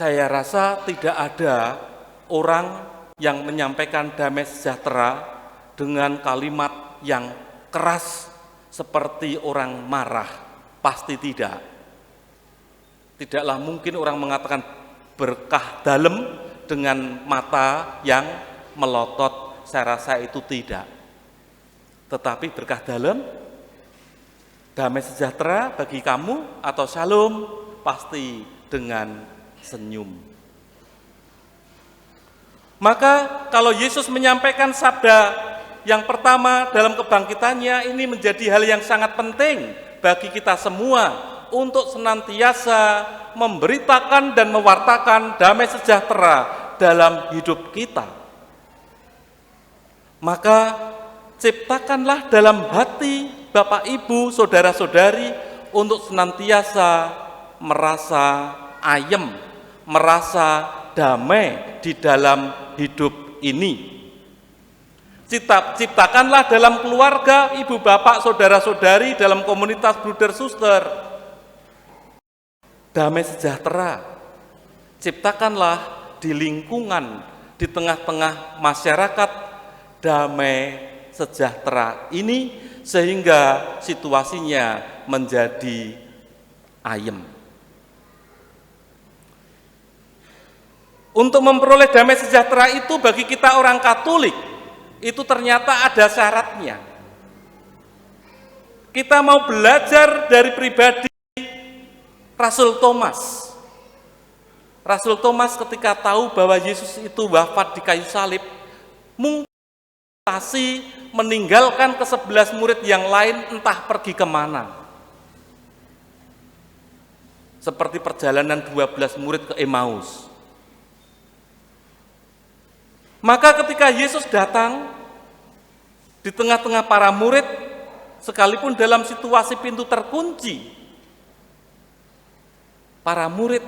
Saya rasa tidak ada orang yang menyampaikan damai sejahtera dengan kalimat yang keras seperti orang marah. Pasti tidak. Tidaklah mungkin orang mengatakan berkah dalam dengan mata yang melotot. Saya rasa itu tidak. Tetapi berkah dalam, damai sejahtera bagi kamu atau shalom pasti dengan senyum. Maka kalau Yesus menyampaikan sabda yang pertama dalam kebangkitannya, ini menjadi hal yang sangat penting bagi kita semua untuk senantiasa memberitakan dan mewartakan damai sejahtera dalam hidup kita. Maka ciptakanlah dalam hati Bapak, Ibu, saudara-saudari untuk senantiasa merasa ayem, merasa damai di dalam hidup ini. Ciptakanlah dalam keluarga, ibu bapak, saudara-saudari, dalam komunitas bruder suster, damai sejahtera. Ciptakanlah di lingkungan, di tengah-tengah masyarakat, damai sejahtera ini sehingga situasinya menjadi ayem. Untuk memperoleh damai sejahtera itu bagi kita orang Katolik, itu ternyata ada syaratnya. Kita mau belajar dari pribadi Rasul Thomas. Rasul Thomas ketika tahu bahwa Yesus itu wafat di kayu salib, mungkin meninggalkan ke-11 murid yang lain entah pergi kemana. Seperti perjalanan 12 murid ke Emmaus. Maka ketika Yesus datang di tengah-tengah para murid, sekalipun dalam situasi pintu terkunci, para murid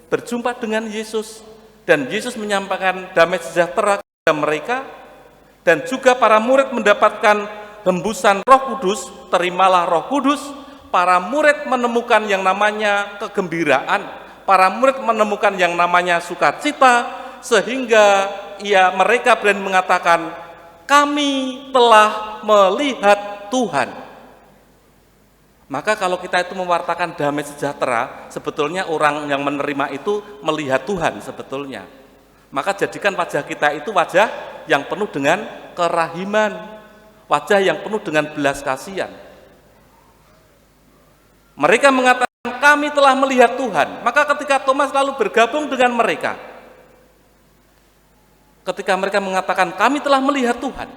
berjumpa dengan Yesus dan Yesus menyampaikan damai sejahtera kepada mereka, dan juga para murid mendapatkan hembusan Roh Kudus. Terimalah Roh Kudus. Para murid menemukan yang namanya kegembiraan, para murid menemukan yang namanya sukacita, sehingga mereka berani mengatakan, kami telah melihat Tuhan. Maka kalau kita itu mewartakan damai sejahtera, sebetulnya orang yang menerima itu melihat Tuhan sebetulnya. Maka jadikan wajah kita itu wajah yang penuh dengan kerahiman, wajah yang penuh dengan belas kasihan. Mereka mengatakan, kami telah melihat Tuhan. Maka ketika Thomas lalu bergabung dengan mereka, ketika mereka mengatakan kami telah melihat Tuhan,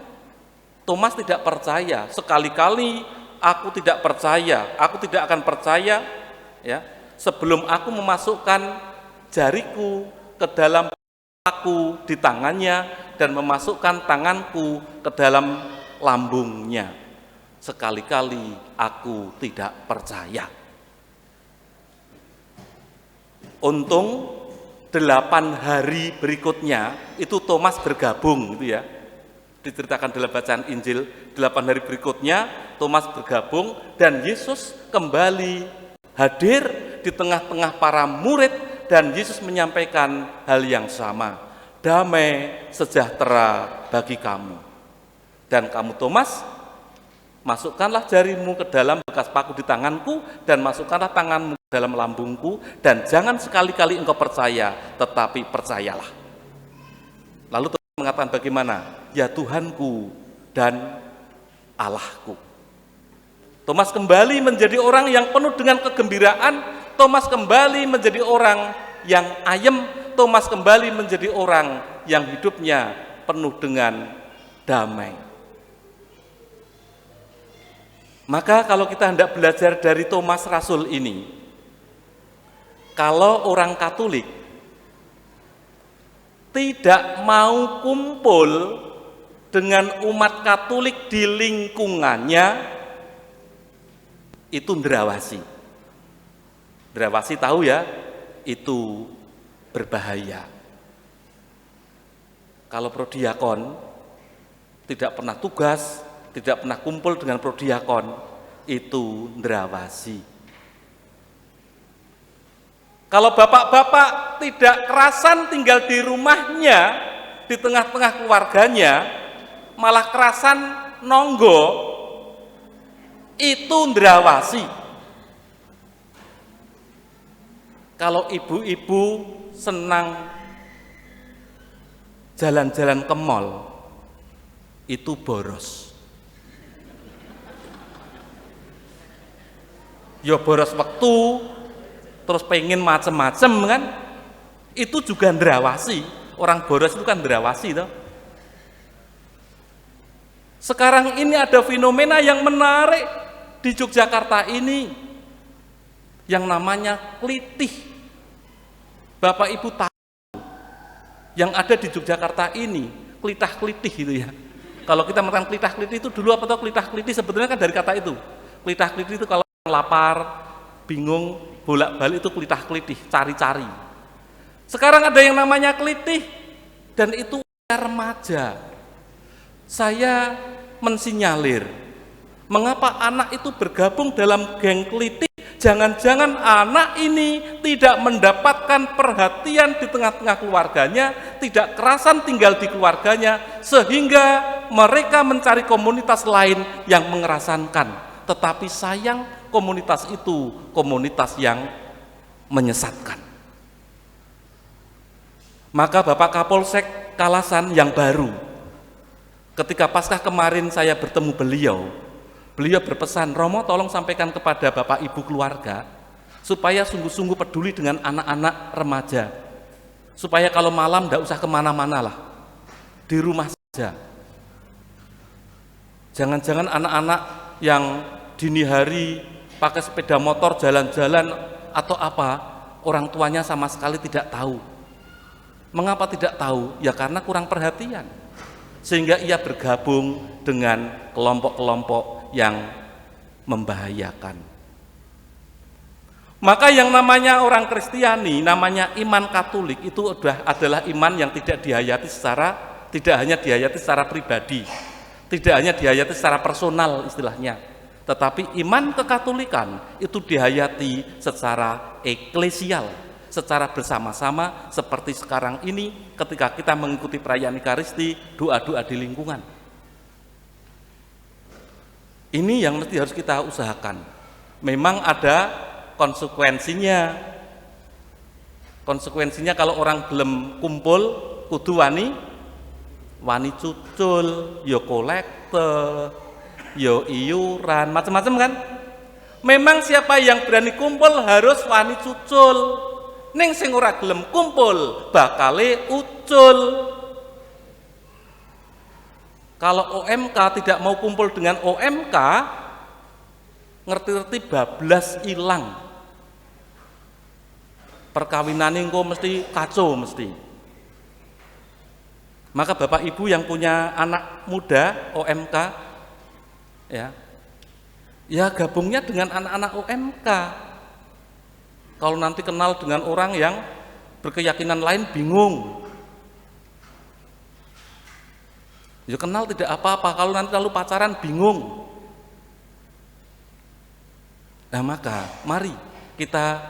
Thomas tidak percaya. Sekali-kali aku tidak percaya, aku tidak akan percaya ya, sebelum aku memasukkan jariku ke dalam aku di tangannya dan memasukkan tanganku ke dalam lambungnya. Sekali-kali aku tidak percaya. Untung 8 hari berikutnya itu Thomas bergabung gitu ya. Diceritakan dalam bacaan Injil, 8 hari berikutnya Thomas bergabung dan Yesus kembali hadir di tengah-tengah para murid dan Yesus menyampaikan hal yang sama. Damai sejahtera bagi kamu. Dan kamu Thomas, masukkanlah jarimu ke dalam bekas paku di tanganku dan masukkanlah tanganmu ke dalam lambungku, dan jangan sekali-kali engkau percaya, tetapi percayalah. Lalu Thomas mengatakan bagaimana? Ya Tuhanku dan Allahku. Thomas kembali menjadi orang yang penuh dengan kegembiraan. Thomas kembali menjadi orang yang ayem. Thomas kembali menjadi orang yang hidupnya penuh dengan damai. Maka kalau kita hendak belajar dari Thomas Rasul ini, kalau orang Katolik tidak mau kumpul dengan umat Katolik di lingkungannya, itu ndrawasi. Ndrawasi tahu ya, itu berbahaya. Kalau prodiakon tidak pernah tugas, tidak pernah kumpul dengan prodiakon, itu ndrawasi. Kalau bapak-bapak tidak kerasan tinggal di rumahnya, di tengah-tengah keluarganya, malah kerasan nonggo, itu ndrawasi. Kalau ibu-ibu senang jalan-jalan ke mall, itu boros. Ya boros waktu, terus pengen macem-macem kan, itu juga ndrawasi. Orang boros itu kan ndrawasi toh. Sekarang ini ada fenomena yang menarik di Yogyakarta ini, yang namanya klitih. Bapak Ibu tahu yang ada di Yogyakarta ini, klitah-klitih itu ya. Kalau kita mengatakan klitah-klitih itu dulu apa tau klitah-klitih sebetulnya kan dari kata itu. Klitah-klitih itu kalau lapar, bingung, bolak-balik itu klitah-klitih, cari-cari. Sekarang ada yang namanya klitih, dan itu remaja. Saya mensinyalir, mengapa anak itu bergabung dalam geng klitih? Jangan-jangan anak ini tidak mendapatkan perhatian di tengah-tengah keluarganya, tidak kerasan tinggal di keluarganya, sehingga mereka mencari komunitas lain yang mengerasankan. Tetapi sayang, komunitas itu komunitas yang menyesatkan. Maka Bapak Kapolsek Kalasan yang baru, ketika Paskah kemarin saya bertemu beliau berpesan, Romo tolong sampaikan kepada Bapak Ibu keluarga supaya sungguh-sungguh peduli dengan anak-anak remaja, supaya kalau malam tidak usah kemana-mana lah, di rumah saja. Jangan-jangan anak-anak yang dini hari pakai sepeda motor jalan-jalan atau apa, orang tuanya sama sekali tidak tahu. Mengapa tidak tahu? Ya karena kurang perhatian, sehingga ia bergabung dengan kelompok-kelompok yang membahayakan. Maka yang namanya orang Kristiani, namanya iman Katolik, itu adalah iman yang tidak hanya dihayati secara pribadi, tidak hanya dihayati secara personal istilahnya, tetapi iman kekatolikan itu dihayati secara eklesial, secara bersama-sama, seperti sekarang ini ketika kita mengikuti perayaan Ekaristi, doa-doa di lingkungan. Ini yang mesti harus kita usahakan. Memang ada konsekuensinya. Konsekuensinya kalau orang gelem kumpul, kudu wani cucul, yo kolekte, yo iuran, macam-macam kan. Memang siapa yang berani kumpul harus wani cucul. Ning sing ora gelem kumpul, bakale ucul. Kalau OMK tidak mau kumpul dengan OMK, ngerti-ngerti bablas hilang. Perkawinan ini kok mesti kacau mesti. Maka Bapak Ibu yang punya anak muda OMK, ya gabungnya dengan anak-anak OMK. Kalau nanti kenal dengan orang yang berkeyakinan lain bingung. Ya kenal tidak apa-apa, kalau nanti lalu pacaran bingung. Nah maka mari kita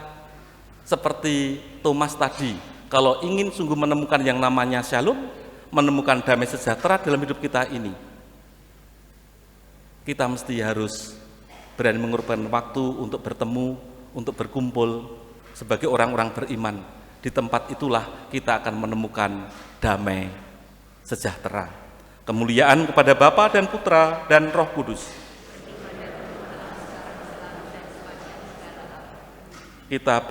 seperti Thomas tadi, kalau ingin sungguh menemukan yang namanya shalom, menemukan damai sejahtera dalam hidup kita ini, kita mesti harus berani mengorbankan waktu untuk bertemu, untuk berkumpul sebagai orang-orang beriman. Di tempat itulah kita akan menemukan damai sejahtera. Kemuliaan kepada Bapa dan Putra dan Roh Kudus. Kita